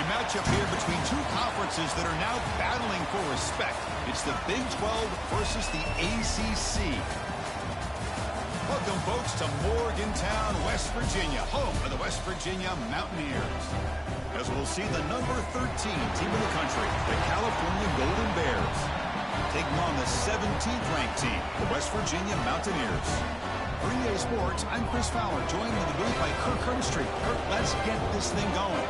matchup here between two conferences that are now battling for respect. It's the Big 12 versus the ACC. Welcome, folks, to Morgantown, West Virginia, home of the West Virginia Mountaineers. As we'll see the number 13 team in the country, the California Golden Bears, taking on the 17th ranked team, the West Virginia Mountaineers. For EA Sports, I'm Chris Fowler, joined in the booth by Kirk Herbstreit. Kirk, let's get this thing going.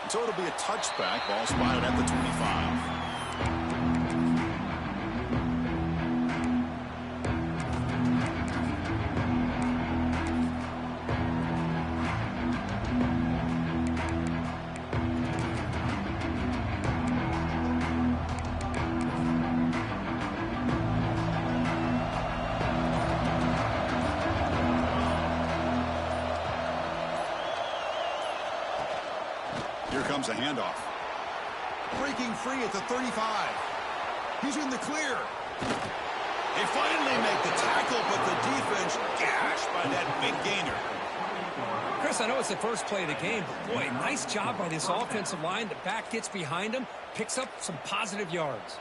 So it'll be a touchback, ball spotted at the 25. Here comes a handoff. Breaking free at the 35. He's in the clear. They finally make the tackle, but the defense gashed by that big gainer. Chris, I know it's the first play of the game, but boy, nice job by this offensive line. The back gets behind him, picks up some positive yards.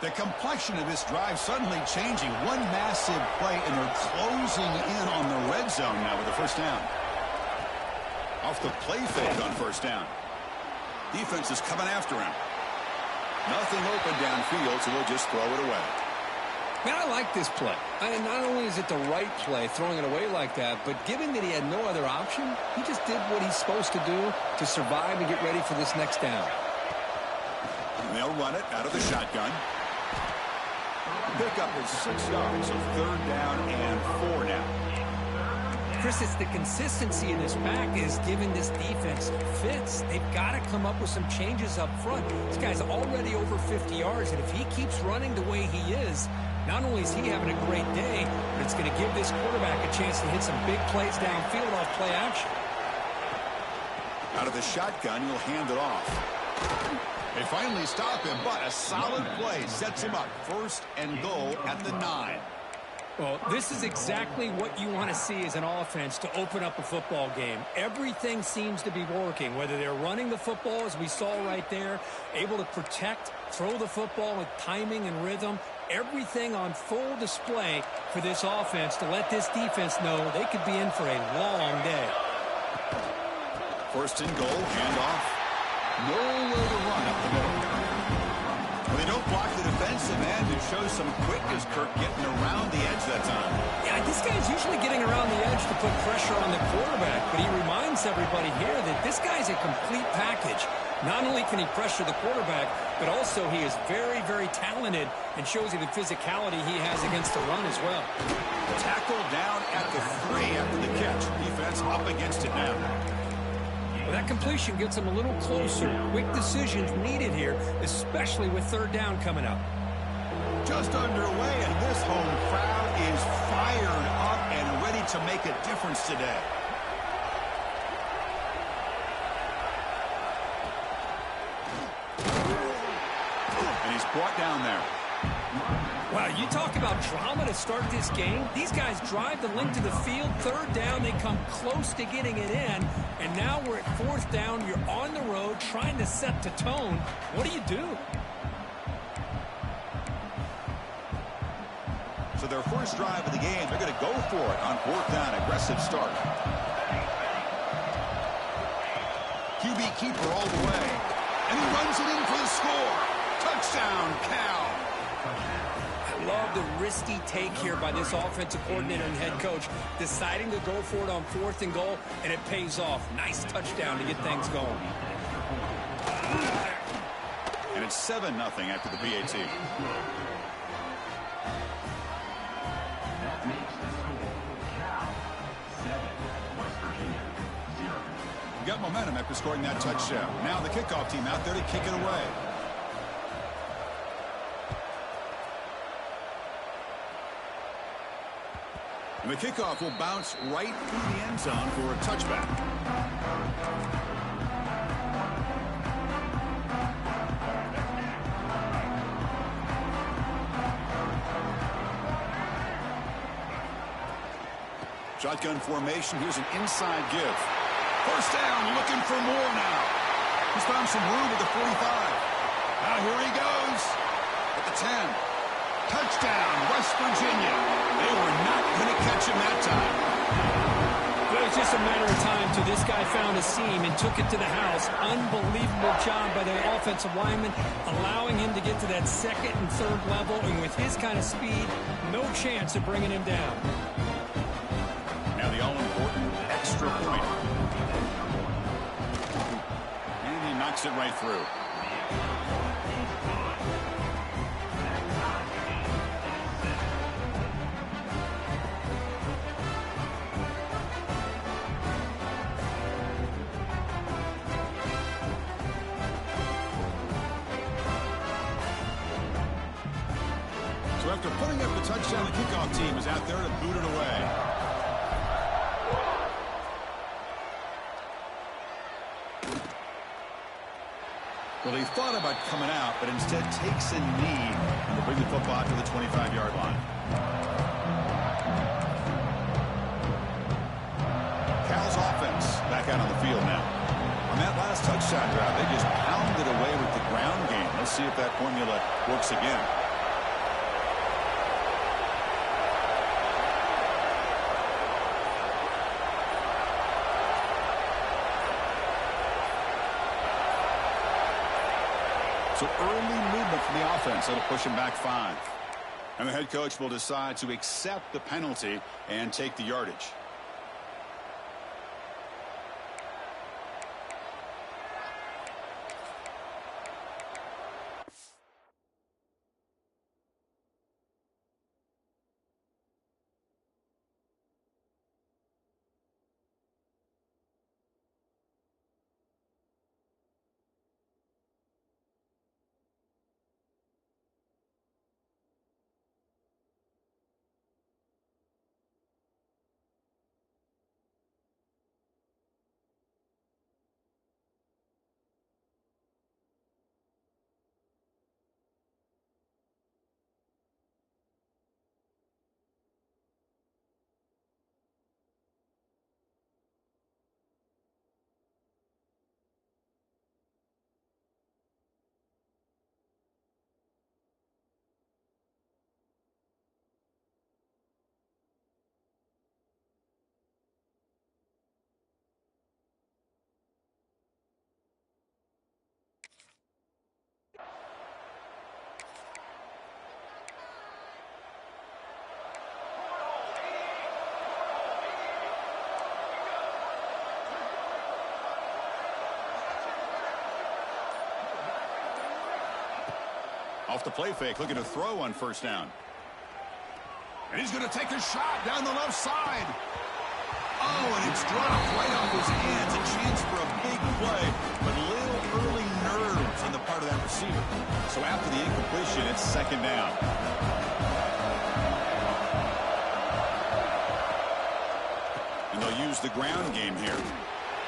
The complexion of this drive suddenly changing. One massive play, and they're closing in on the red zone now with a first down. Off the play fake on first down. Defense is coming after him. Nothing open downfield, so we'll just throw it away. Man, I like this play. And not only is it the right play, throwing it away like that, but given that he had no other option, he just did what he's supposed to do to survive and get ready for this next down. And they'll run it out of the shotgun. Pickup is 6 yards, so third down and 4 now. Chris, it's the consistency in this back is giving this defense fits. They've got to come up with some changes up front. This guy's already over 50 yards, and if he keeps running the way he is, not only is he having a great day, but it's going to give this quarterback a chance to hit some big plays downfield off play action. Out of the shotgun, he'll hand it off. They finally stop him, but a solid play sets him up. First and goal at the 9. Well, this is exactly what you want to see as an offense to open up a football game. Everything seems to be working, whether they're running the football, as we saw right there, able to protect, throw the football with timing and rhythm, everything on full display for this offense to let this defense know they could be in for a long day. First and goal, handoff. Nowhere to run up the middle. Well, they don't block the defensive end. It shows some quickness, Kirk, getting around the edge that time. Yeah, this guy's usually getting around the edge to put pressure on the quarterback, but he reminds everybody here that this guy's a complete package. Not only can he pressure the quarterback, but also he is very, very talented and shows you the physicality he has against the run as well. Tackle down at the 3 after the catch. Defense up against it now. Well, that completion gets him a little closer. Quick decisions needed here, especially with third down coming up. Just underway, and this home crowd is fired up and ready to make a difference today. And he's brought down there. Wow, you talk about drama to start this game. These guys drive the length of the field. Third down, they come close to getting it in. And now we're at fourth down. You're on the road trying to set the tone. What do you do? So their first drive of the game, they're going to go for it on fourth down. Aggressive start. QB keeper all the way. And he runs it in for the score. Touchdown, Cal. I love the risky take here by this offensive coordinator and head coach, deciding to go for it on fourth and goal, and it pays off. Nice touchdown to get things going. And It's 7-0 after the PAT. We got momentum after scoring that touchdown. Now the kickoff team out there to kick it away. And the kickoff will bounce right through the end zone for a touchback. Shotgun formation. Here's an inside give. First down, looking for more now. He's found some room at the 45. Now here he goes at the 10. Touchdown, West Virginia. They were not going to catch him that time. Well, it's just a matter of time till this guy found a seam and took it to the house. Unbelievable job by the offensive lineman, allowing him to get to that second and third level. And with his kind of speed, no chance of bringing him down. Now the all-important extra point. And he knocks it right through. So after putting up the touchdown, the kickoff team is out there to boot it away. Well, he thought about coming out, but instead takes a knee to bring the football to the 25-yard line. Cal's offense back out on the field now. On that last touchdown drive, they just pounded away with the ground game. Let's see if that formula works again. So early movement from the offense that'll push him back 5. And the head coach will decide to accept the penalty and take the yardage. Off the play fake, looking to throw on first down. And he's going to take a shot down the left side. Oh, and it's dropped right off his hands. A chance for a big play, but little early nerves on the part of that receiver. So after the incompletion, it's second down. And they'll use the ground game here.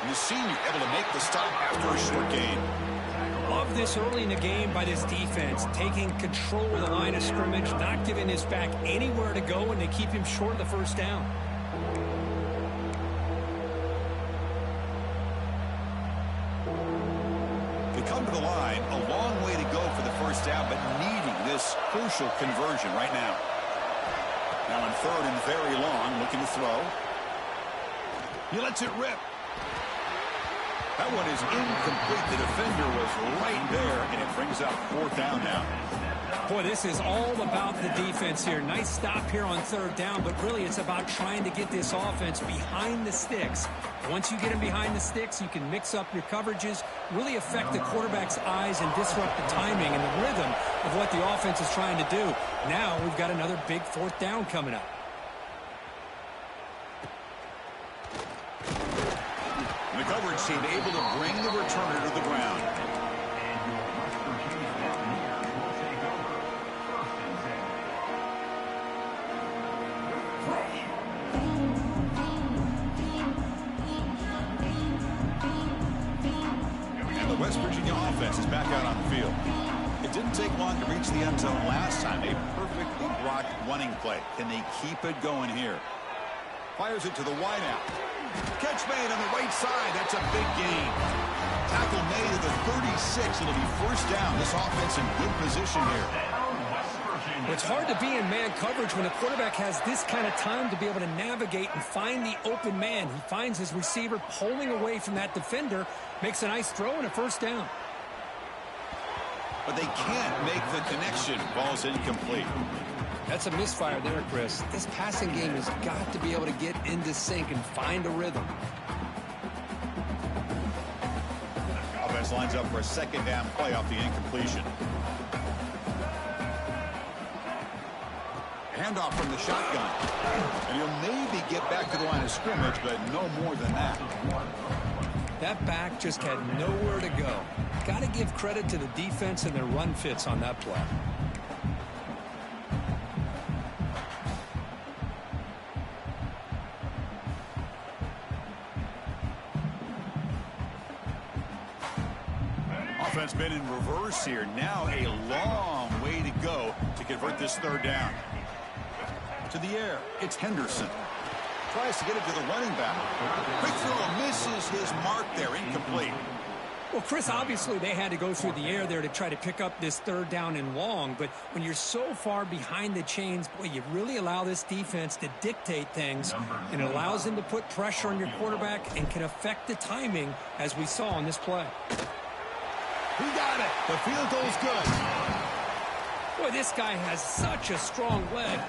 And the senior able to make the stop after a short gain. Love this early in the game by this defense, taking control of the line of scrimmage, not giving this back anywhere to go, and to keep him short of the first down. They come to the line, a long way to go for the first down, but needing this crucial conversion right now. Now in third and very long, looking to throw. He lets it rip. That one is incomplete. The defender was right there, and it brings up fourth down now. Boy, this is all about the defense here. Nice stop here on third down, but really it's about trying to get this offense behind the sticks. Once you get them behind the sticks, you can mix up your coverages, really affect the quarterback's eyes and disrupt the timing and the rhythm of what the offense is trying to do. Now we've got another big fourth down coming up. The coverage team able to bring the returner to the ground. And the West Virginia offense is back out on the field. It didn't take long to reach the end zone last time. A perfectly blocked running play. Can they keep it going here? Fires it to the wideout. Catch made on the right side. That's a big gain. Tackle made at the 36. It'll be first down. This offense in good position here. It's hard to be in man coverage when the quarterback has this kind of time to be able to navigate and find the open man. He finds his receiver pulling away from that defender, makes a nice throw and a first down. But they can't make the connection. Ball's incomplete. That's a misfire there, Chris. This passing game has got to be able to get into sync and find a rhythm. Offense lines up for a second down play off the incompletion. Handoff from the shotgun. And he'll maybe get back to the line of scrimmage, but no more than that. That back just had nowhere to go. Got to give credit to the defense and their run fits on that play. Offense been in reverse here. Now a long way to go to convert this third down. To the air, it's Henderson. Tries to get it to the running back. Quick throw, misses his mark there, incomplete. Well, Chris, obviously they had to go through the air there to try to pick up this third down and long, but when you're so far behind the chains, boy, you really allow this defense to dictate things, and it allows them to put pressure on your quarterback and can affect the timing, as we saw on this play. He got it. The field goal's good. Boy, this guy has such a strong leg.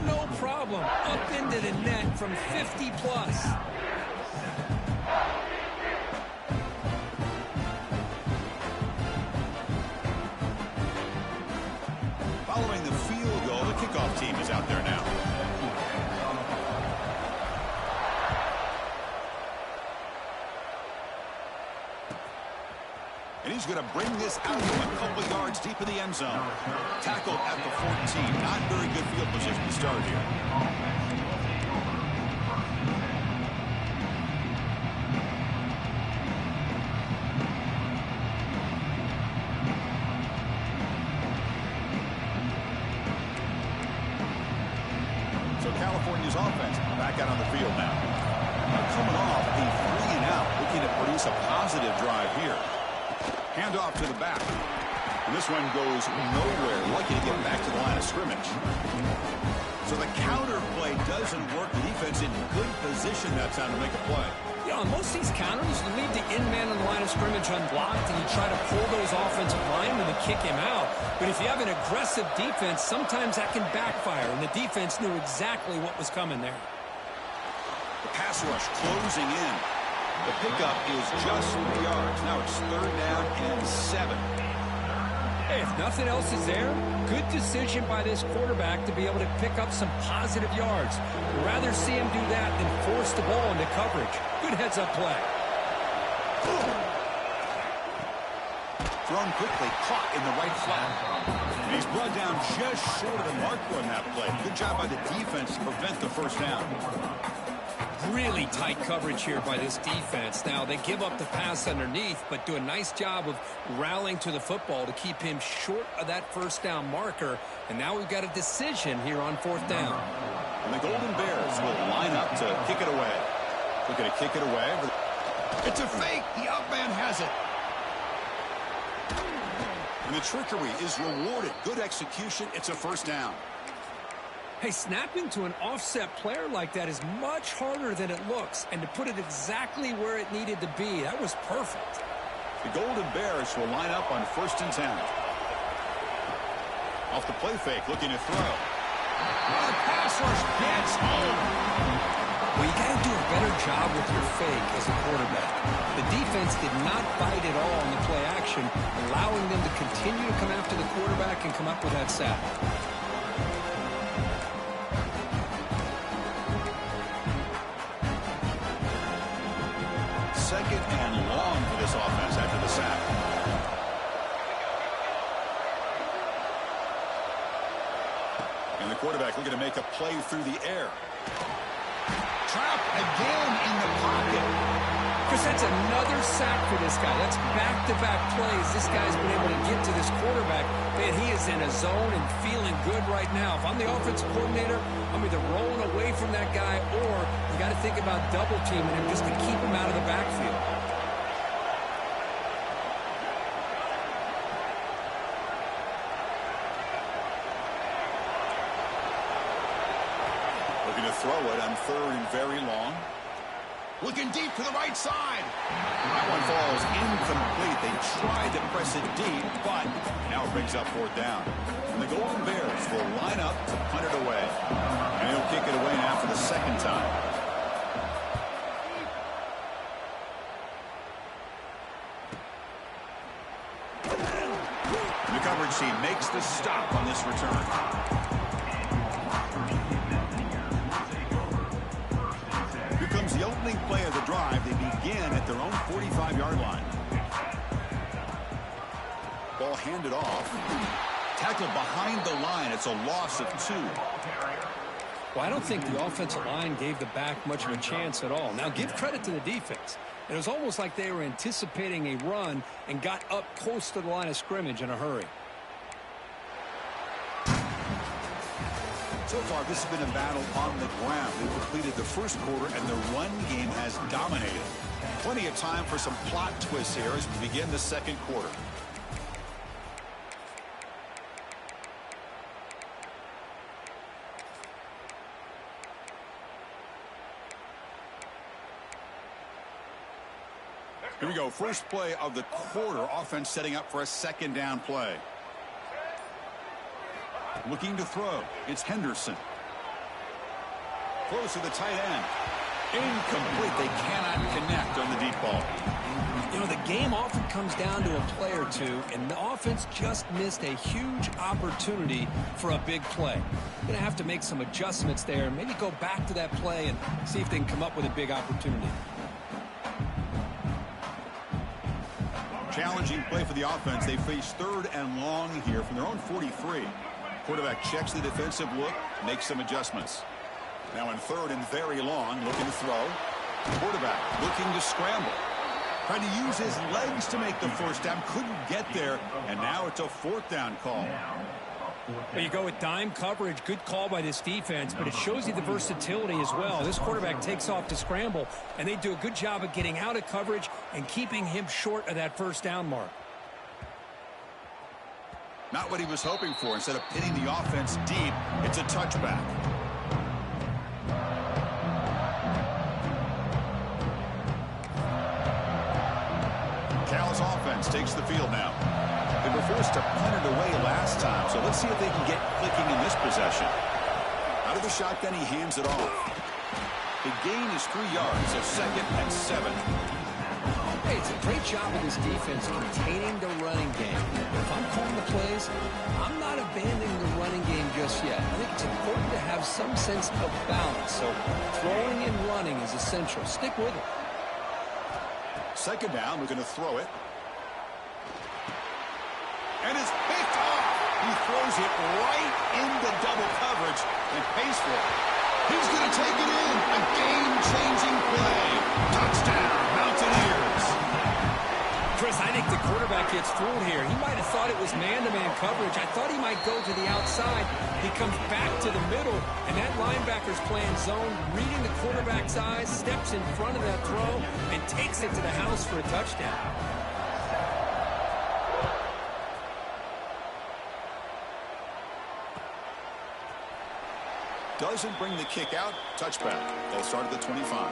No problem. Up into the net from 50 plus. Following the field goal, the kickoff team is out there now. And he's going to bring this out a couple yards deep in the end zone. Tackle at the 14. Not very good field position to start here. So California's offense back out on the field now. Coming off a 3 and out, looking to produce a positive drive here. Handoff to the back. And this one goes nowhere. Lucky to get back to the line of scrimmage. So the counter play doesn't work. The defense in good position that time to make a play. Yeah, on most of these counters, you leave the in man on the line of scrimmage unblocked, and you try to pull those offensive linemen to kick him out. But if you have an aggressive defense, sometimes that can backfire, and the defense knew exactly what was coming there. The pass rush closing in. The pickup is just 3 yards. Now it's third down and 7. Hey, if nothing else is there, good decision by this quarterback to be able to pick up some positive yards. I'd rather see him do that than force the ball into coverage. Good heads-up play. Thrown quickly, caught in the right flat. And he's brought down just short of the marker on that play. Good job by the defense to prevent the first down. Really tight coverage here by this defense. Now, they give up the pass underneath, but do a nice job of rallying to the football to keep him short of that first down marker. And now we've got a decision here on fourth down. And the Golden Bears will line up to kick it away. They're going to kick it away. It's a fake. The up man has it. And the trickery is rewarded. Good execution. It's a first down. Hey, snapping to an offset player like that is much harder than it looks. And to put it exactly where it needed to be, that was perfect. The Golden Bears will line up on 1st and 10. Off the play fake, looking to throw. The pass rush gets home. Well, you got to do a better job with your fake as a quarterback. The defense did not bite at all in the play action, allowing them to continue to come after the quarterback and come up with that sack. Second and long for this offense after the sack. And the quarterback looking to make a play through the air. Trapped again in the pocket. Chris, that's another sack for this guy. That's back-to-back plays. This guy's been able to get to this quarterback. Man, he is in a zone and feeling good right now. If I'm the offensive coordinator, I'm either rolling away from that guy or you got to think about double-teaming him just to keep him out of the backfield. Looking to throw it on third and very long. Looking deep to the right side. That one falls incomplete. They tried to press it deep, but now it brings up fourth down. And the Golden Bears will line up to punt it away. And he'll kick it away now for the second time. And the coverage team makes the stop on this return. The opening play of the drive, they begin at their own 45-yard line. Ball handed off. Tackled behind the line. It's a loss of 2. Well, I don't think the offensive line gave the back much of a chance at all. Now, give credit to the defense. It was almost like they were anticipating a run and got up close to the line of scrimmage in a hurry. So far, this has been a battle on the ground. They've completed the first quarter, and the run game has dominated. Plenty of time for some plot twists here as we begin the second quarter. Here we go. First play of the quarter. Offense setting up for a second down play. Looking to throw. It's Henderson. Close to the tight end. Incomplete. They cannot connect on the deep ball. You know, the game often comes down to a play or two, and the offense just missed a huge opportunity for a big play. Going to have to make some adjustments there and maybe go back to that play and see if they can come up with a big opportunity. Challenging play for the offense. They face third and long here from their own 43. Quarterback checks the defensive look, makes some adjustments. Now in third and very long, looking to throw. Quarterback looking to scramble. Trying to use his legs to make the first down. Couldn't get there, and now it's a fourth down call. Well, you go with dime coverage. Good call by this defense, but it shows you the versatility as well. This quarterback takes off to scramble, and they do a good job of getting out of coverage and keeping him short of that first down mark. Not what he was hoping for. Instead of pitting the offense deep, it's a touchback. Cal's offense takes the field now. They were forced to punt it away last time, so let's see if they can get clicking in this possession. Out of the shotgun, he hands it off. The gain is 3 yards, so second and 7. Hey, it's a great job of this defense containing the running game. If I'm calling the plays, I'm not abandoning the running game just yet. I think it's important to have some sense of balance. So throwing and running is essential. Stick with it. Second down, we're going to throw it. And it's picked off. He throws it right into double coverage and pays for it. He's going to take it in. A game-changing play. Touchdown, Mountaineers. Chris, I think the quarterback gets fooled here. He might have thought it was man-to-man coverage. I thought he might go to the outside. He comes back to the middle, and that linebacker's playing zone, reading the quarterback's eyes, steps in front of that throw, and takes it to the house for a touchdown. Doesn't bring the kick out. Touchback. They'll start at the 25.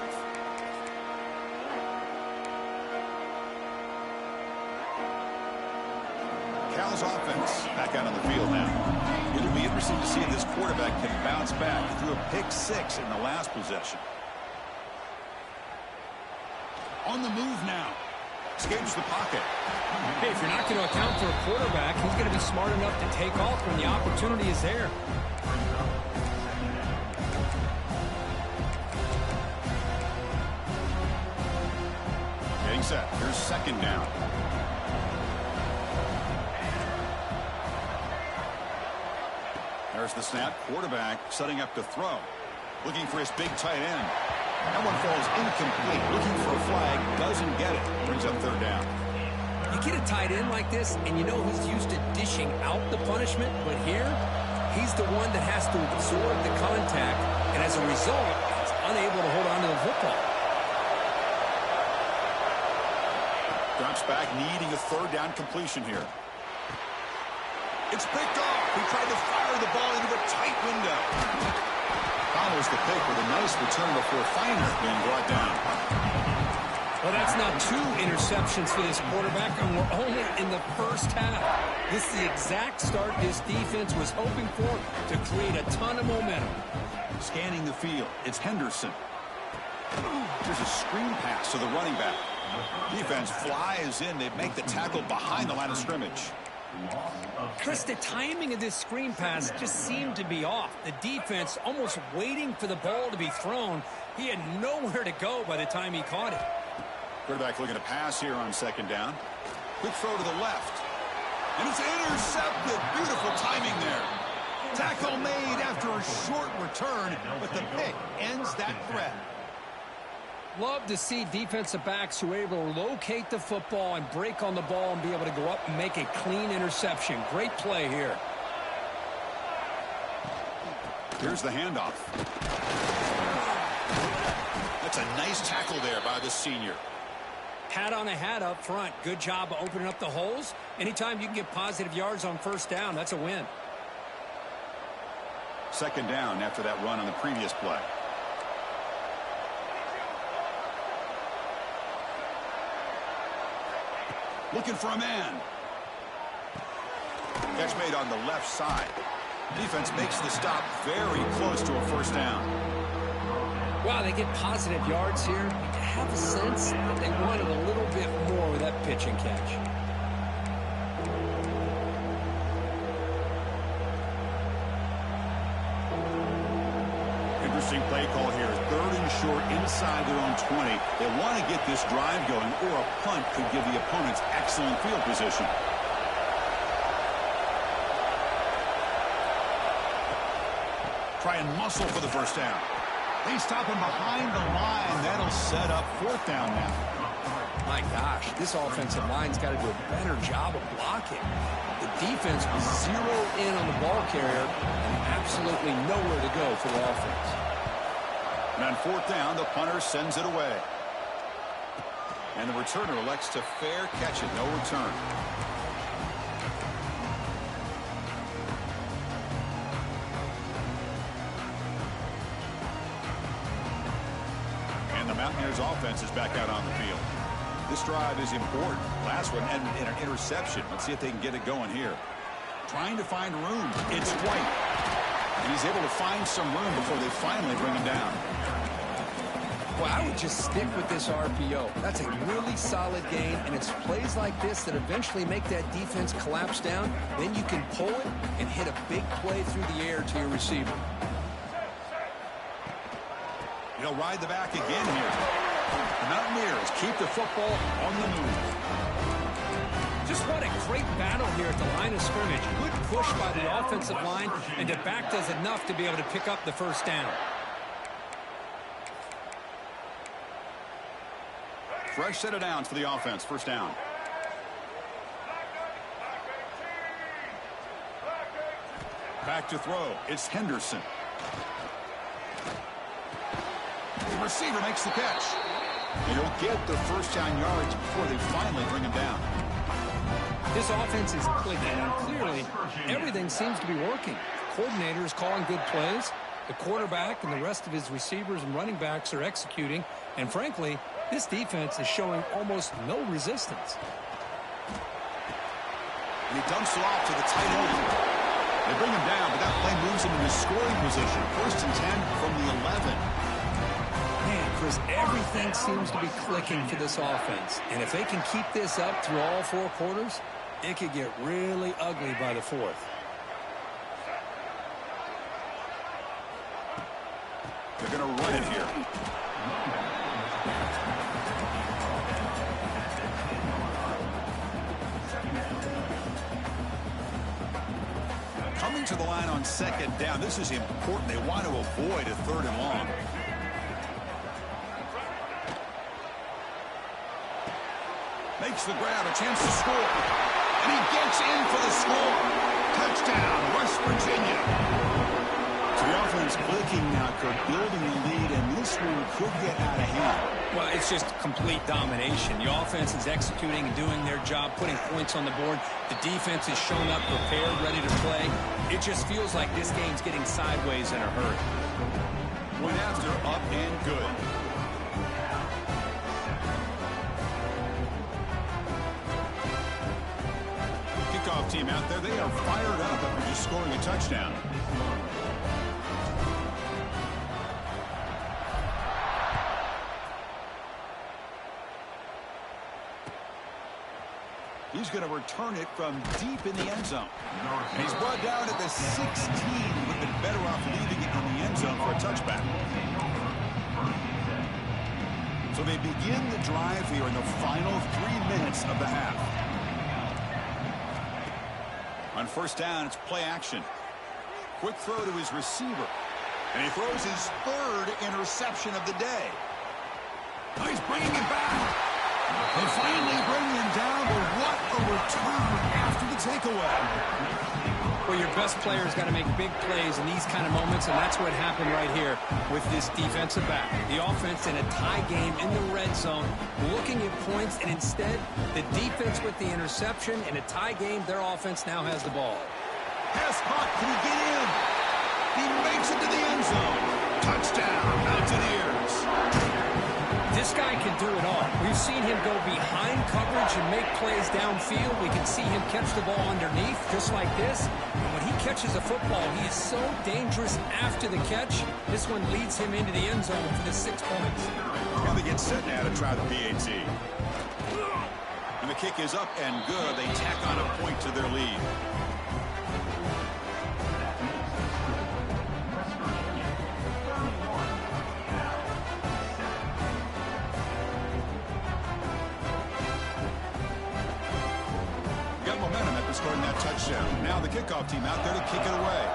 Cal's offense back out on the field now. It'll be interesting to see if this quarterback can bounce back. He threw a pick-6 in the last possession. On the move now. Escapes the pocket. Hey, if you're not going to account for a quarterback, he's going to be smart enough to take off when the opportunity is there. Getting set. Here's second down. There's the snap. Quarterback setting up to throw. Looking for his big tight end. That one falls incomplete. Looking for a flag. Doesn't get it. Brings up third down. You get a tight end like this, and you know he's used to dishing out the punishment, but here, he's the one that has to absorb the contact, and as a result, he's unable to hold on to the football. Drops back, needing a third down completion here. It's picked off. He tried to fire the ball into a tight window. Follows the pick with a nice return before finally being brought down. Well, that's now 2 interceptions for this quarterback, and we're only in the first half. This is the exact start this defense was hoping for to create a ton of momentum. Scanning the field, it's Henderson. There's a screen pass to the running back. Defense flies in. They make the tackle behind the line of scrimmage. Chris, the timing of this screen pass just seemed to be off. The defense almost waiting for the ball to be thrown. He had nowhere to go by the time he caught it. Quarterback looking to pass here on second down. Quick throw to the left. And it's intercepted. Beautiful timing there. Tackle made after a short return, but the pick ends that threat. Love to see defensive backs who are able to locate the football and break on the ball and be able to go up and make a clean interception. Great play here. Here's the handoff. That's a nice tackle there by the senior. Hat on a hat up front. Good job of opening up the holes. Anytime you can get positive yards on first down, that's a win. Second down after that run on the previous play. Looking for a man. Catch made on the left side. Defense makes the stop very close to a first down. Wow, they get positive yards here. I have a sense that they wanted a little bit more with that pitch and catch. Interesting play call here. Third and short inside their own 20. They want to get this drive going, or a punt could give the opponents excellent field position. Try and muscle for the first down. They stop him behind the line. That'll set up fourth down now. My gosh, this offensive line's got to do a better job of blocking. The defense was zeroed in on the ball carrier and absolutely nowhere to go for the offense. And on fourth down, the punter sends it away. And the returner elects to fair catch it. No return. And the Mountaineers offense is back out on the field. This drive is important. Last one ended in an interception. Let's see if they can get it going here. Trying to find room. It's White. And he's able to find some room before they finally bring him down. Well, I would just stick with this RPO. That's a really solid gain, and it's plays like this that eventually make that defense collapse down. Then you can pull it and hit a big play through the air to your receiver. He'll ride the back again here. The Mountaineers keep the football on the move. Just what a great battle here at the line of scrimmage. Good push by the offensive line, and the back does enough to be able to pick up the first down. Fresh set of downs for the offense. First down. Back to throw. It's Henderson. The receiver makes the catch. And he'll get the first down yards before they finally bring him down. This offense is clicking, and clearly everything seems to be working. The coordinator is calling good plays. The quarterback and the rest of his receivers and running backs are executing. And frankly, this defense is showing almost no resistance. And he dumps it off to the tight end. They bring him down, but that play moves him into scoring position. 1st and 10 from the 11. Man, Chris, everything seems to be clicking for this offense. And if they can keep this up through all 4 quarters, it could get really ugly by the 4th. They're going to run it here. Coming to the line on 2nd down. This is important. They want to avoid a 3rd and long. Makes the grab, a chance to score. And he gets in for the score. Touchdown, West Virginia. So the offense clicking now, building the lead, and this one could get out of hand. Well, it's just complete domination. The offense is executing and doing their job, putting points on the board. The defense has shown up, prepared, ready to play. It just feels like this game's getting sideways in a hurry. Point after, up and good. Kickoff team out there, they are fired up after just scoring a touchdown. He's going to return it from deep in the end zone. And he's brought down at the 16. Would have been better off leaving it in the end zone for a touchback. So they begin the drive here in the final 3 minutes of the half. On 1st down, it's play action. Quick throw to his receiver. And he throws his 3rd interception of the day. Oh, he's bringing it back. They finally bring him down, but what a return after the takeaway. Well, your best player's got to make big plays in these kind of moments, and that's what happened right here with this defensive back. The offense in a tie game in the red zone, looking at points, and instead, the defense with the interception. In a tie game, their offense now has the ball. Pass caught. Can he get in? He makes it to the end zone. Touchdown, Mountaineers. This guy can do it all. We've seen him go behind coverage and make plays downfield. We can see him catch the ball underneath, just like this. And when he catches a football, he is so dangerous after the catch. This one leads him into the end zone for the 6 points. Now they get set now to try the PAT. And the kick is up and good. They tack on a point to their lead. Scoring that touchdown. Now the kickoff team out there to kick it away.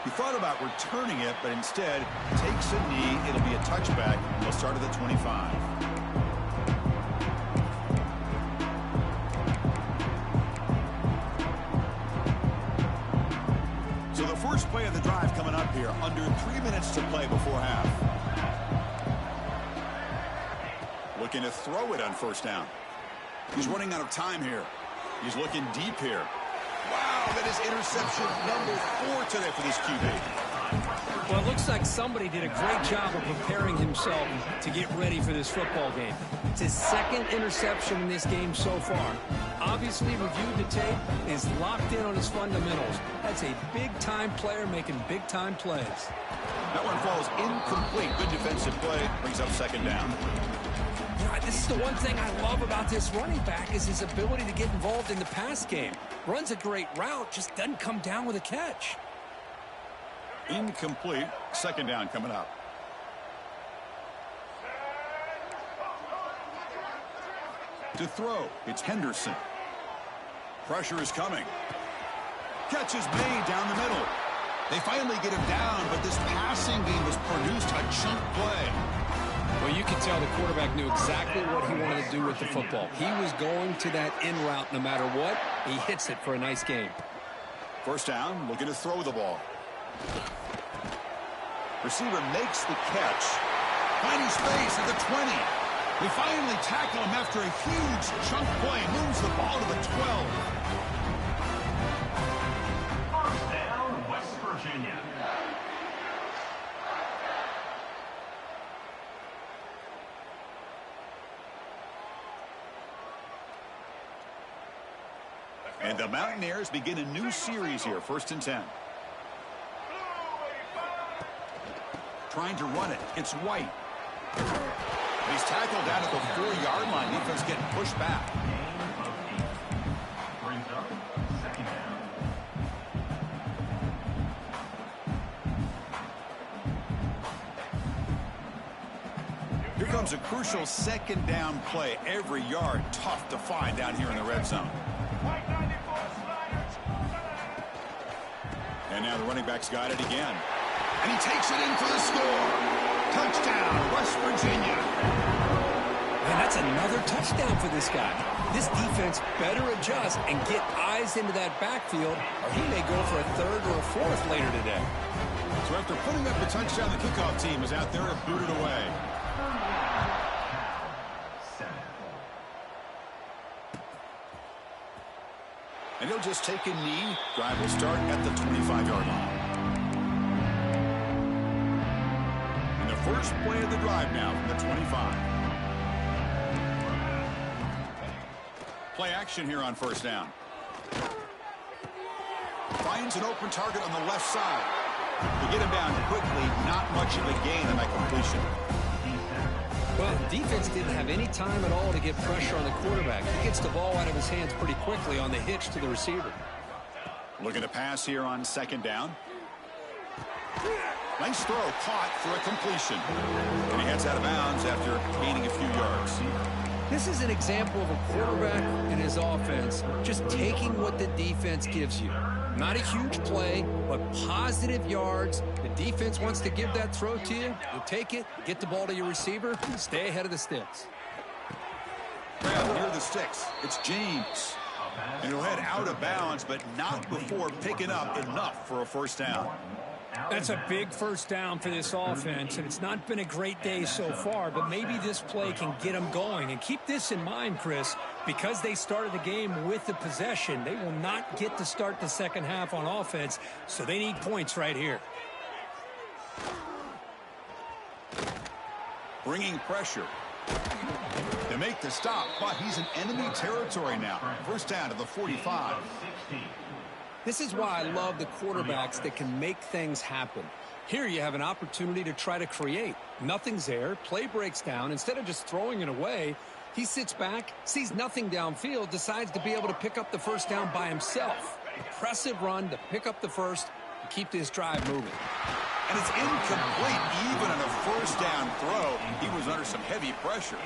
He thought about returning it, but instead takes a knee. It'll be a touchback. They'll start at the 25. So the first play of the drive coming up here. Under 3 minutes to play before half. Looking to throw it on 1st down. He's running out of time here. He's looking deep here. Wow, that is interception number 4 today for this QB. Well, it looks like somebody did a great job of preparing himself to get ready for this football game. It's his 2nd interception in this game so far. Obviously reviewed the tape, is locked in on his fundamentals. That's a big-time player making big-time plays. That one falls incomplete. Good defensive play. Brings up 2nd down. This is the one thing I love about this running back is his ability to get involved in the pass game. Runs a great route, just doesn't come down with a catch. Incomplete. 2nd down coming up. To throw, it's Henderson. Pressure is coming. Catch is made down the middle. They finally get him down, but this passing game has produced a chunk play. Well, you can tell the quarterback knew exactly what he wanted to do with the football. He was going to that in route no matter what. He hits it for a nice game. 1st down, looking to throw the ball. Receiver makes the catch. Finding space at the 20. They finally tackle him after a huge chunk play. Moves the ball to the 12. 1st down, West Virginia. And the Mountaineers begin a new series here, 1st and 10. Trying to run it. It's White. He's tackled down at the 4-yard line. Defense getting pushed back. Brings up second down. Here comes a crucial 2nd down play. Every yard tough to find down here in the red zone. And now the running back's got it again. And he takes it in for the score. Touchdown, West Virginia. And that's another touchdown for this guy. This defense better adjust and get eyes into that backfield, or he may go for a 3rd or a 4th later today. So after putting up the touchdown, the kickoff team is out there to boot it away. And he'll just take a knee. Drive will start at the 25-yard line. And the first play of the drive now from the 25. Play action here on 1st down. Finds an open target on the left side. To get him down quickly, not much of a gain on that completion. Well, defense didn't have any time at all to get pressure on the quarterback. He gets the ball out of his hands pretty quickly on the hitch to the receiver. Looking to pass here on 2nd down. Nice throw, caught for a completion. And he heads out of bounds after gaining a few yards. This is an example of a quarterback and his offense just taking what the defense gives you. Not a huge play, but positive yards. The defense wants to give that throw to you. You take it, get the ball to your receiver, and stay ahead of the sticks. Grab near the sticks. It's James. And he'll head out of bounds, but not before picking up enough for a 1st down. That's a big 1st down for this offense, and it's not been a great day so far, but maybe this play can get them going. And keep this in mind, Chris, because they started the game with the possession, they will not get to start the 2nd half on offense, so they need points right here. Bringing pressure. They make the stop, but he's in enemy territory now. 1st down to the 45. This is why I love the quarterbacks that can make things happen. Here you have an opportunity to try to create. Nothing's there. Play breaks down. Instead of just throwing it away, he sits back, sees nothing downfield, decides to be able to pick up the 1st down by himself. Impressive run to pick up the 1st and keep this drive moving. And it's incomplete. Even on a 1st down throw, he was under some heavy pressure.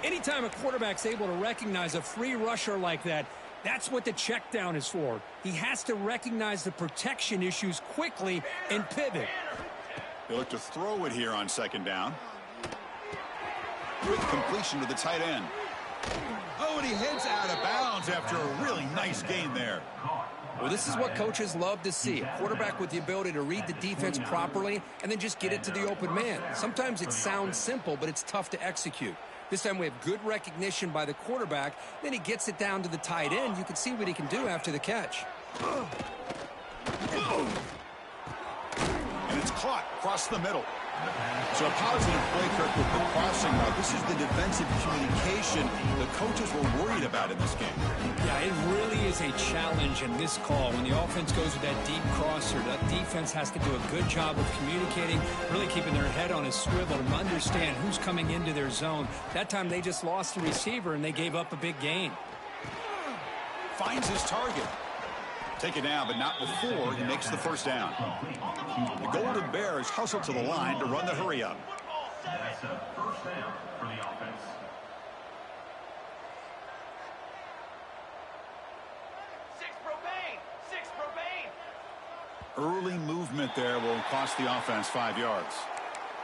Anytime a quarterback's able to recognize a free rusher like that, that's what the check down is for. He has to recognize the protection issues quickly and pivot. They look to throw it here on 2nd down. Quick completion to the tight end. Oh, and he heads out of bounds after a really nice gain there. Well, this is what coaches love to see. A quarterback with the ability to read the defense properly and then just get it to the open man. Sometimes it sounds simple, but it's tough to execute. This time we have good recognition by the quarterback. Then he gets it down to the tight end. You can see what he can do after the catch. And it's caught across the middle. So a positive play, Kirk, with the crossing route. This is the defensive communication the coaches were worried about in this game. Yeah, it really is a challenge in this call. When the offense goes with that deep crosser, that defense has to do a good job of communicating, really keeping their head on a swivel and understand who's coming into their zone. That time they just lost the receiver and they gave up a big gain. Finds his target. Take it down, but not before he makes the 1st down. The Golden Bears hustle to the line to run the hurry up. That's a 1st down for the offense. Six propane. Early movement there will cost the offense 5 yards.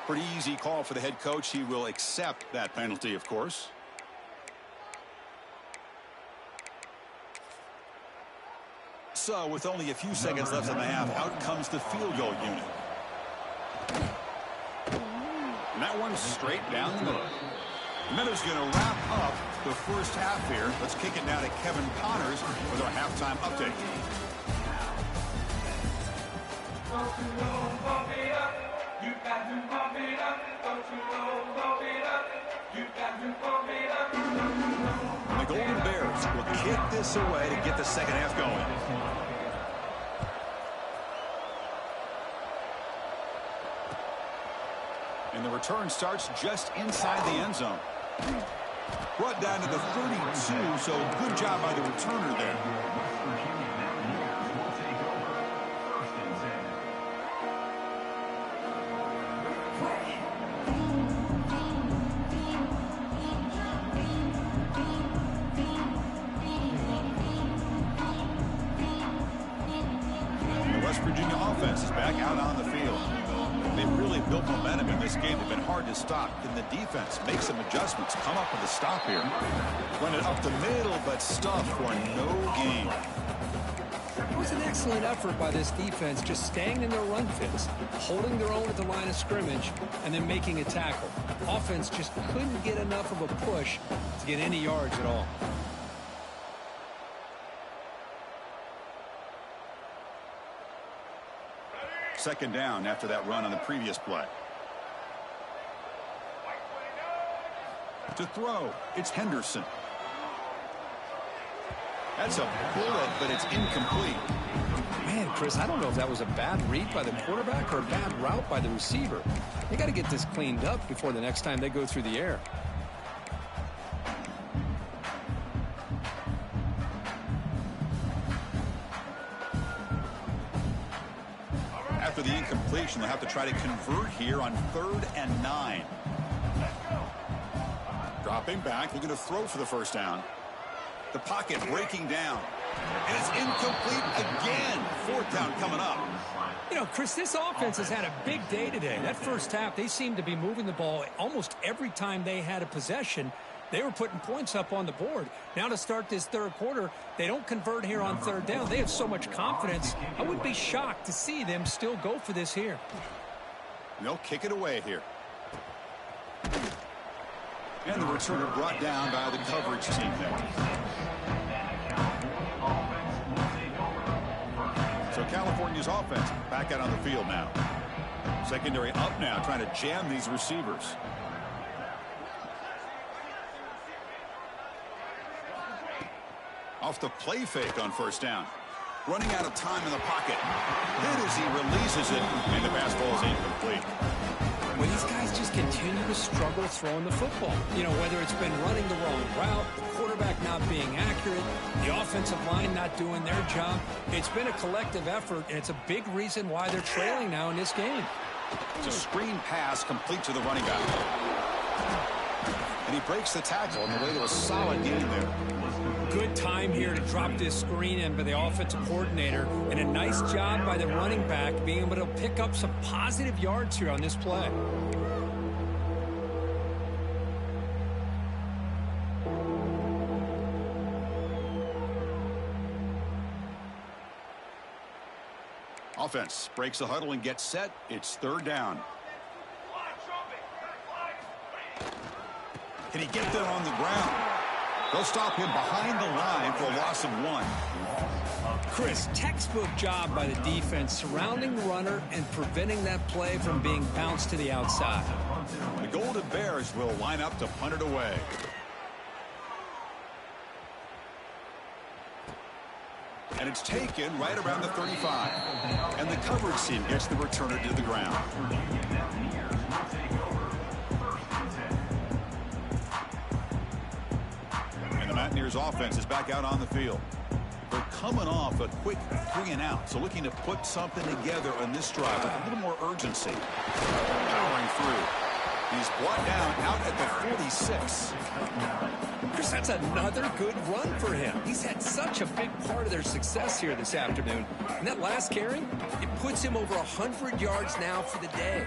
Pretty easy call for the head coach. He will accept that penalty, of course. So with only a few seconds left in the half, out comes the field goal unit. And that one's straight down the middle. The Meadows going to wrap up the 1st half here. Let's kick it now to Kevin Connors with our halftime update. Don't you know, pump it up. You got to pump it up. Don't you know, pump it up. You got to pump it up. the Golden Bears will kick this away to get the second half going. And the return starts just inside the end zone. Brought down to the 32, so good job by the returner there. The West Virginia offense is back out on the field. They've really built momentum in this game. They've been hard to stop. Can the defense make some adjustments? Come up with a stop here. Run it up the middle, but stuffed for no gain. It was an excellent effort by this defense, just staying in their run fits, holding their own at the line of scrimmage, and then making a tackle. Offense just couldn't get enough of a push to get any yards at all. Second down after that run on the previous play. To throw, it's Henderson. That's a bullet, but it's incomplete. Man, Chris, I don't know if that was a bad read by the quarterback or a bad route by the receiver. They got to get this cleaned up before the next time they go through the air. After the incompletion, they'll have to try to convert here on 3rd and 9. Dropping back, looking to throw for the first down. The pocket breaking down. And it's incomplete again. 4th down coming up. You know, Chris, this offense has had a big day today. That first half, they seemed to be moving the ball almost every time they had a possession. They were putting points up on the board. Now to start this third quarter, they don't convert here on 3rd down. They have so much confidence. I would be shocked to see them still go for this here. They'll kick it away here. And the returner brought down by the coverage team there. So California's offense back out on the field now. Secondary up now, trying to jam these receivers. Off the play fake on 1st down. Running out of time in the pocket. Hit as he releases it, and the pass ball is incomplete. Well, these guys just continue to struggle throwing the football. You know, whether it's been running the wrong route, the quarterback not being accurate, the offensive line not doing their job. It's been a collective effort, and it's a big reason why they're trailing now in this game. It's a screen pass complete to the running back. And he breaks the tackle on the way to a solid gain there. Good time here to drop this screen in by the offensive coordinator, and a nice job by the running back being able to pick up some positive yards here on this play. Offense breaks the huddle and gets set. It's 3rd down. Can he get there on the ground? They'll stop him behind the line for a loss of 1. Chris, textbook job by the defense surrounding the runner and preventing that play from being bounced to the outside. The Golden Bears will line up to punt it away. And it's taken right around the 35. And the coverage team gets the returner to the ground. Mountaineers offense is back out on the field. They're coming off a quick 3 and out, so looking to put something together on this drive with a little more urgency. Powering through. He's brought down out at the 46. Chris, that's another good run for him. He's had such a big part of their success here this afternoon. And that last carry, it puts him over 100 yards now for the day.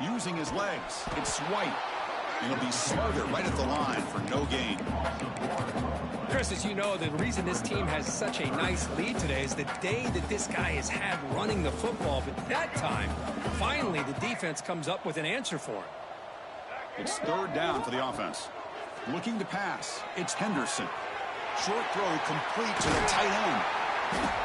Using his legs, it's White. He'll be smothered right at the line for no gain. Chris, as you know, the reason this team has such a nice lead today is the day that this guy has had running the football. But that time, finally, the defense comes up with an answer for him. It's 3rd down for the offense. Looking to pass. It's Henderson. Short throw complete to the tight end.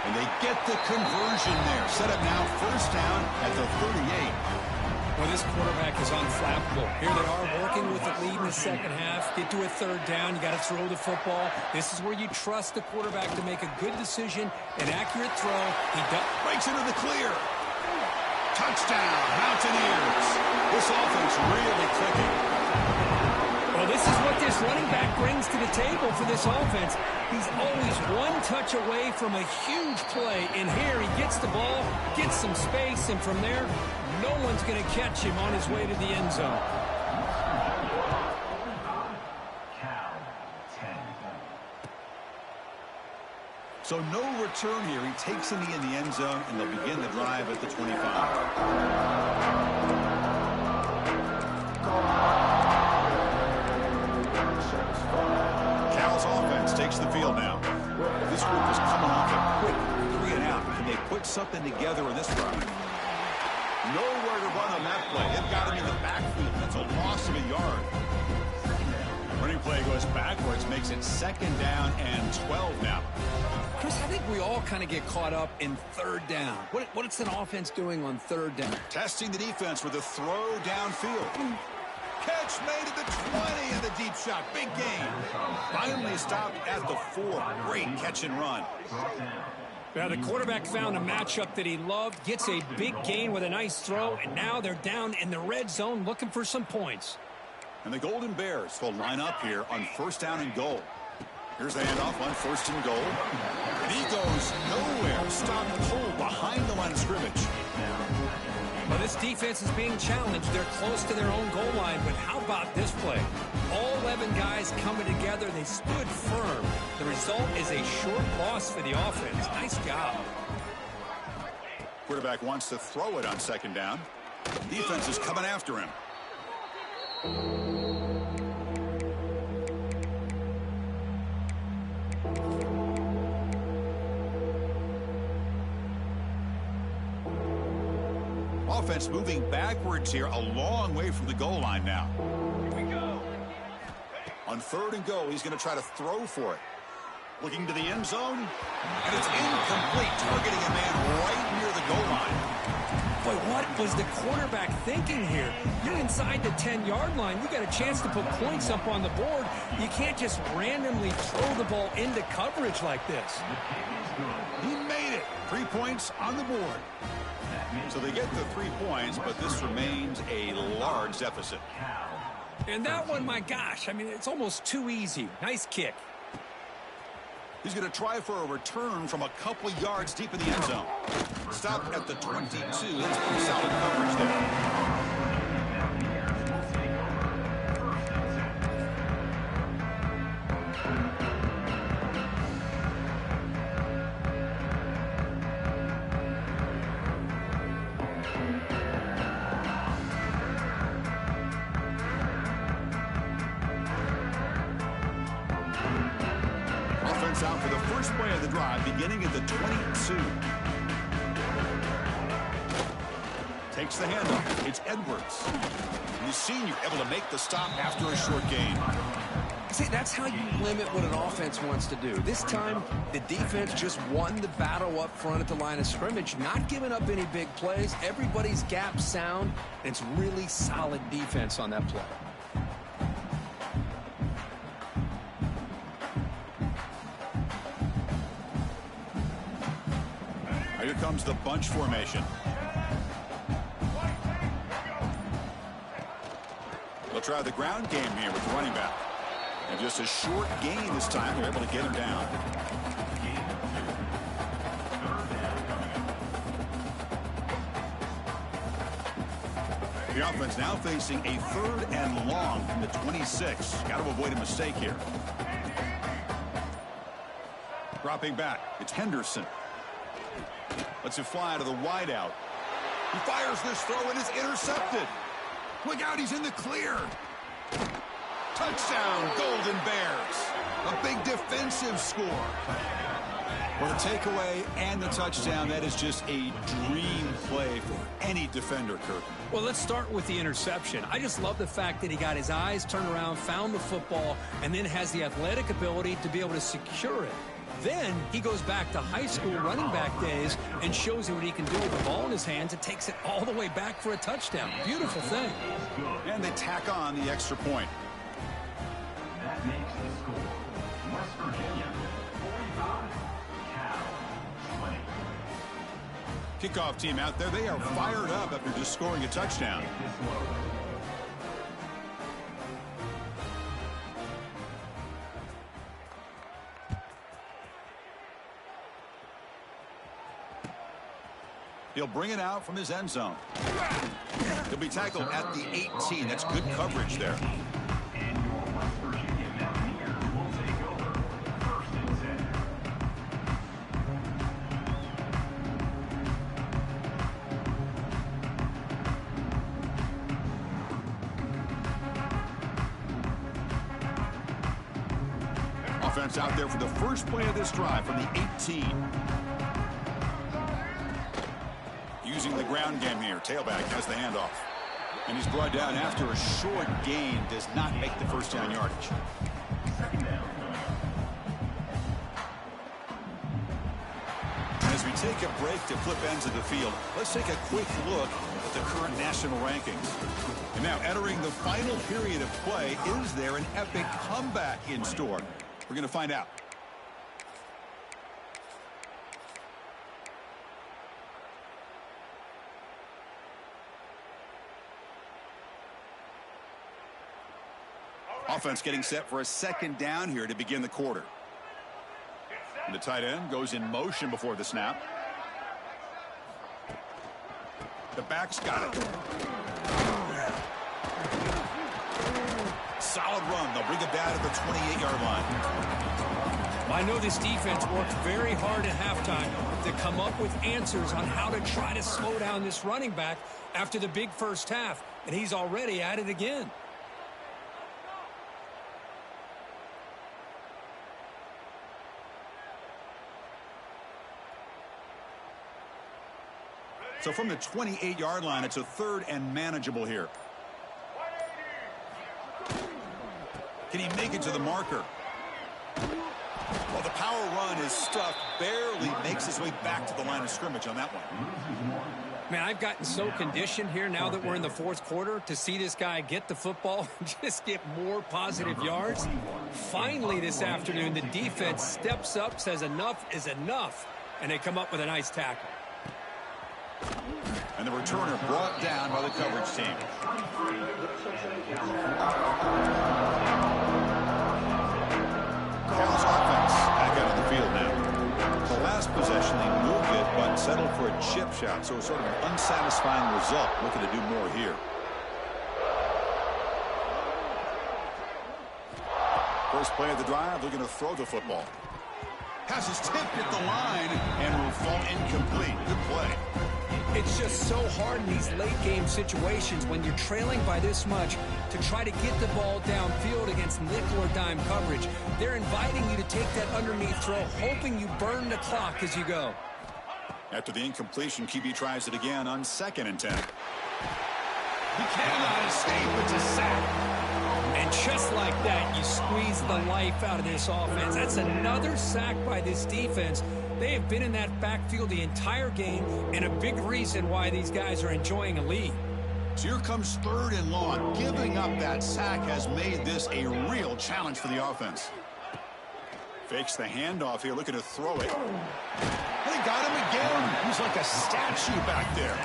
And they get the conversion there. Set up now 1st down at the 38. Well, this quarterback is unflappable. Here they are working with the lead in the second half. Get to a third down. You got to throw the football. This is where you trust the quarterback to make a good decision, an accurate throw. He breaks into the clear. Touchdown, Mountaineers. This offense really clicking. Well, this is what this running back brings to the table for this offense. He's always one touch away from a huge play. And here he gets the ball, gets some space, and from there, no one's going to catch him on his way to the end zone. So no return here. He takes him in the end zone, and they'll begin the drive at the 25. Cal's offense takes the field now. This group is coming off a quick 3 and out. Can they put something together in this drive? Nowhere to run on that play. It got him in the backfield. That's a loss of a yard. Running play goes backwards, makes it 2nd down and 12 now. Chris, I think we all kind of get caught up in third down. What's an offense doing on third down? Testing the defense with a throw downfield. Catch made at the 20 and the deep shot. Big gain. Finally stopped at the 4. Great catch and run. Now the quarterback found a matchup that he loved, gets a big gain with a nice throw, and now they're down in the red zone looking for some points. And the Golden Bears will line up here on 1st down and goal. Here's the handoff on 1st and goal. And he goes nowhere. Stopped cold behind the line of scrimmage. Well, this defense is being challenged. They're close to their own goal line, but how about this play? All 11 guys coming together. They stood firm. The result is a short loss for the offense. Nice job. Quarterback wants to throw it on 2nd down. Defense is coming after him. Offense moving backwards here, a long way from the goal line now. Here we go. On 3rd and goal, he's going to try to throw for it. Looking to the end zone, and it's incomplete, targeting a man right near the goal line. Boy, what was the quarterback thinking here? You're inside the 10-yard line. You got a chance to put points up on the board. You can't just randomly throw the ball into coverage like this. He made it. 3 points on the board. So they get the 3 points, but this remains a large deficit. And that one, my gosh, I mean, it's almost too easy. Nice kick. He's going to try for a return from a couple yards deep in the end zone. Stopped at the 22. That's pretty solid coverage there. Out for the first play of the drive, beginning at the 22. Takes the handoff. It's Edwards. And the senior able to make the stop after a short gain. See, that's how you limit what an offense wants to do. This time, the defense just won the battle up front at the line of scrimmage, not giving up any big plays. Everybody's gap sound. And it's really solid defense on that play. Here comes the bunch formation. They'll try the ground game here with the running back. And just a short gain this time. They're able to get him down. The offense now facing a 3rd and long from the 26. Got to avoid a mistake here. Dropping back. It's Henderson. Lets it fly to the wideout. He fires this throw and is intercepted. Look out, he's in the clear. Touchdown, Golden Bears. A big defensive score. Well, the takeaway and the touchdown, that is just a dream play for any defender, Kurt. Well, let's start with the interception. I just love the fact that he got his eyes turned around, found the football, and then has the athletic ability to be able to secure it. Then he goes back to high school running back days and shows you what he can do with the ball in his hands and takes it all the way back for a touchdown. Beautiful thing. And they tack on the extra point. That makes the score West Virginia 45, Cal 20. Kickoff team out there. They are fired up after just scoring a touchdown. He'll bring it out from his end zone. He'll be tackled at the 18. That's good coverage there. And your West Virginia Mountaineers will take over 1st and 10. Offense out there for the first play of this drive from the 18. Using the ground game here. Tailback has the handoff. And he's brought down after a short gain. Does not make the first down yardage. As we take a break to flip ends of the field, let's take a quick look at the current national rankings. And now entering the final period of play, is there an epic comeback in store? We're going to find out. Offense getting set for a second down here to begin the quarter. And the tight end goes in motion before the snap. The back's got it. Solid run. They'll bring it down to the 28-yard line. I know this defense worked very hard at halftime to come up with answers on how to try to slow down this running back after the big first half, and he's already at it again. So from the 28-yard line, it's a 3rd and manageable here. Can he make it to the marker? Well, the power run is stuffed, barely makes his way back to the line of scrimmage on that one. Man, I've gotten so conditioned here now that we're in the 4th quarter to see this guy get the football and just get more positive yards. Finally this afternoon, the defense steps up, says enough is enough, and they come up with a nice tackle. And the returner brought down by the coverage team. Cal's offense back out on the field now. The last possession, they moved it, but settled for a chip shot, so it's sort of an unsatisfying result. Looking to do more here. First play of the drive, looking to throw the football. Pass is tipped at the line and will fall incomplete. Good play. It's just so hard in these late game situations when you're trailing by this much to try to get the ball downfield against nickel or dime coverage. They're inviting you to take that underneath throw, hoping you burn the clock as you go. After the incompletion, QB tries it again on 2nd and 10. He cannot escape. It's a sack. And just like that, you squeeze the life out of this offense. That's another sack by this defense. They have been in that backfield the entire game, and a big reason why these guys are enjoying a lead. So here comes 3rd and long. Giving up that sack has made this a real challenge for the offense. Fakes the handoff here, looking to throw it. They got him again. He's like a statue back there.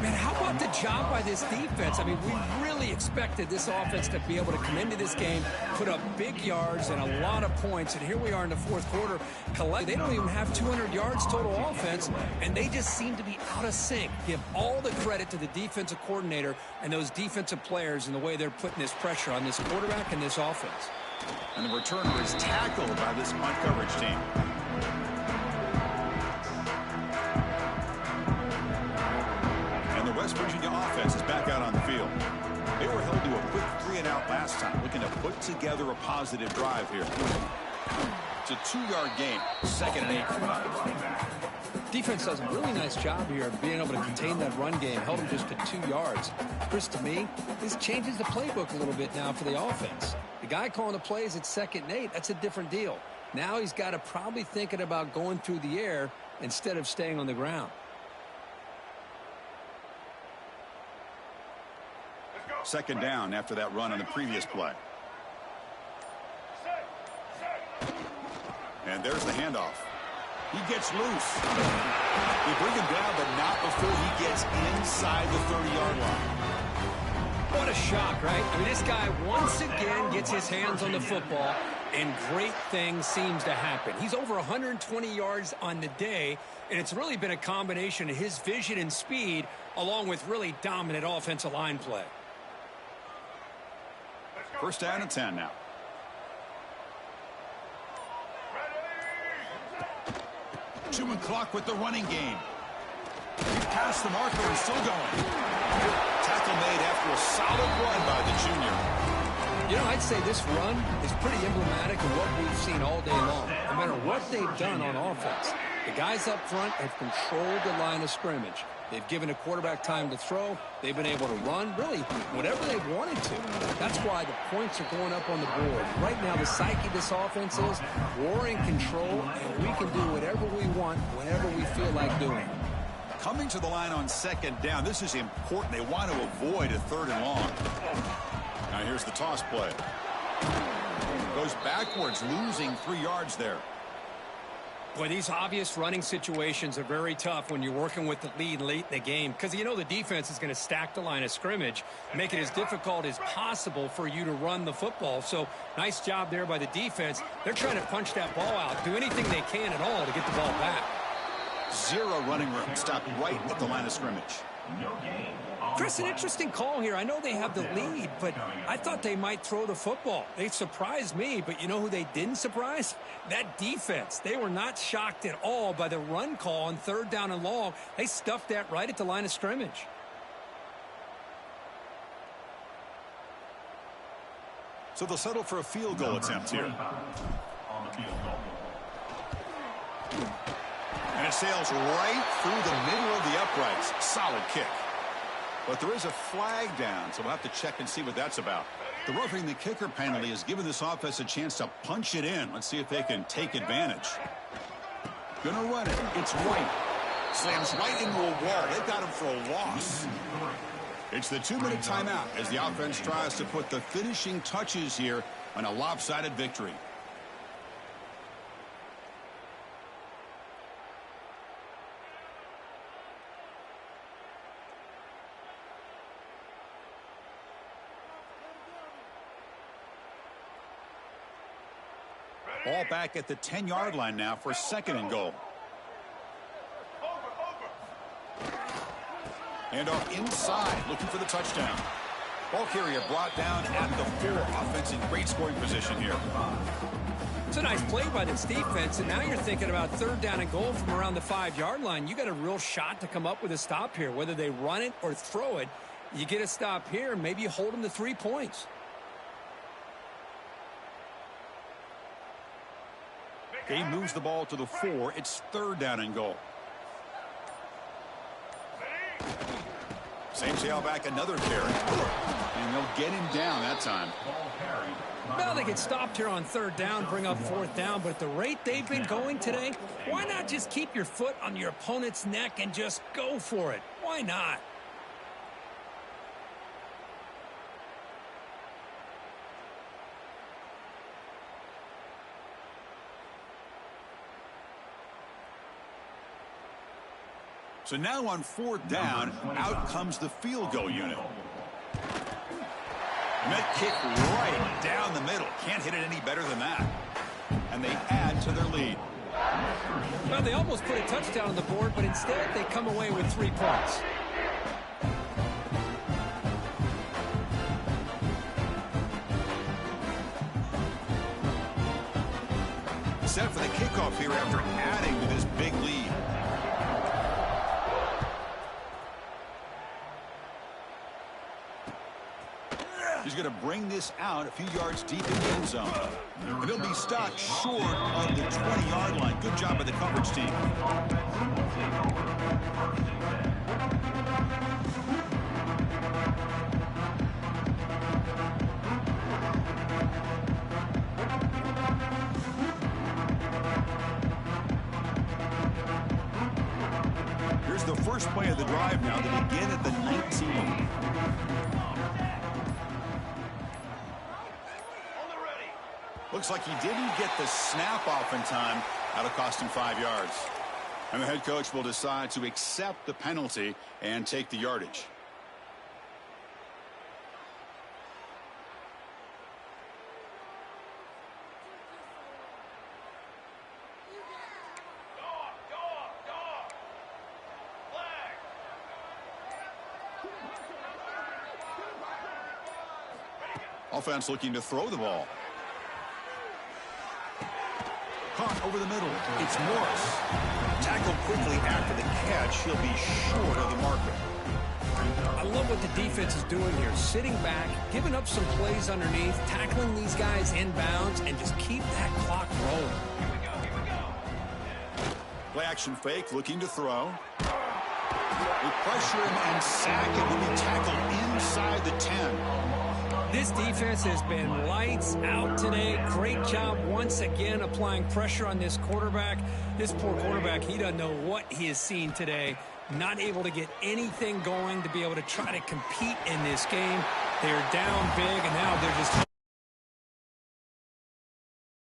Man, how about the job by this defense? I mean, we really expected this offense to be able to come into this game, put up big yards and a lot of points, and here we are in the 4th quarter. They don't even have 200 yards total offense, and they just seem to be out of sync. Give all the credit to the defensive coordinator and those defensive players in the way they're putting this pressure on this quarterback and this offense. And the returner is tackled by this punt coverage team. West Virginia offense is back out on the field. They were held to a quick 3-and-out last time, looking to put together a positive drive here. It's a 2-yard gain, 2nd and 8. Defense does a really nice job here of being able to contain that run game, held them just to 2 yards. Chris, to me, this changes the playbook a little bit now for the offense. The guy calling the plays at 2nd and 8, that's a different deal. Now he's got to probably thinking about going through the air instead of staying on the ground. Second down after that run on the previous play. And there's the handoff. He gets loose. They bring him down, but not before he gets inside the 30-yard line. What a shock, right? I mean, this guy once again gets his hands on the football, and great things seems to happen. He's over 120 yards on the day, and it's really been a combination of his vision and speed along with really dominant offensive line play. First down and 10 now. Chewing clock with the running game. He passed the marker and still going. Tackle made after a solid run by the junior. You know, I'd say this run is pretty emblematic of what we've seen all day long. No matter what they've done on offense, the guys up front have controlled the line of scrimmage. They've given a quarterback time to throw. They've been able to run, really, whatever they've wanted to. That's why the points are going up on the board. Right now, the psyche of this offense is we're in control, and we can do whatever we want whenever we feel like doing. Coming to the line on second down, this is important. They want to avoid a third and long. Now here's the toss play. Goes backwards, losing 3 yards there. Boy, these obvious running situations are very tough when you're working with the lead late in the game because you know the defense is going to stack the line of scrimmage, make it as difficult as possible for you to run the football. So nice job there by the defense. They're trying to punch that ball out, do anything they can at all to get the ball back. Zero running room. Stopped right at the line of scrimmage. Chris, an interesting call here. I know they have the lead, but I thought they might throw the football. They surprised me, but you know who they didn't surprise? That defense. They were not shocked at all by the run call on third down and long. They stuffed that right at the line of scrimmage. So they'll settle for a field goal attempt here. And it sails right through the middle of the uprights. Solid kick. But there is a flag down, so we'll have to check and see what that's about. The roughing the kicker penalty has given this offense a chance to punch it in. Let's see if they can take advantage. Gonna run it. It's White. Slams right into a wall. They've got him for a loss. It's the 2-minute timeout as the offense tries to put the finishing touches here on a lopsided victory. Ball back at the 10-yard line now for second and goal. And off inside, looking for the touchdown. Ball carrier brought down at the 4. Offense in great scoring position here. It's a nice play by this defense, and now you're thinking about third down and goal from around the 5-yard line. You got a real shot to come up with a stop here. Whether they run it or throw it, you get a stop here, maybe you hold them to 3 points. He moves the ball to the 4. It's third down and goal. Same tailback, another carry. And they'll get him down that time. Well, they get stopped here on third down, bring up fourth down, but at the rate they've been going today, why not just keep your foot on your opponent's neck and just go for it? Why not? So now on fourth down, out comes the field goal unit. Met kick right down the middle. Can't hit it any better than that. And they add to their lead. Well, they almost put a touchdown on the board, but instead they come away with 3 points. Set for the kickoff here after adding to this big lead. He's going to bring this out a few yards deep in the end zone. And he'll be stopped short of the 20-yard line. Good job by the coverage team. is the first play of the drive now to begin at the 19. Looks like he didn't get the snap off in time. That'll cost him 5 yards. And the head coach will decide to accept the penalty and take the yardage. Offense looking to throw the ball. Caught over the middle. It's Morris. Tackled quickly after the catch. He'll be short of the marker. I love what the defense is doing here. Sitting back, giving up some plays underneath, tackling these guys inbounds, and just keep that clock rolling. Play action fake, looking to throw. We pressure him and sack him. He'll be tackled inside the 10. This defense has been lights out today. Great job once again applying pressure on this quarterback. This poor quarterback, he doesn't know what he has seen today. Not able to get anything going to be able to try to compete in this game. They're down big, and now they're just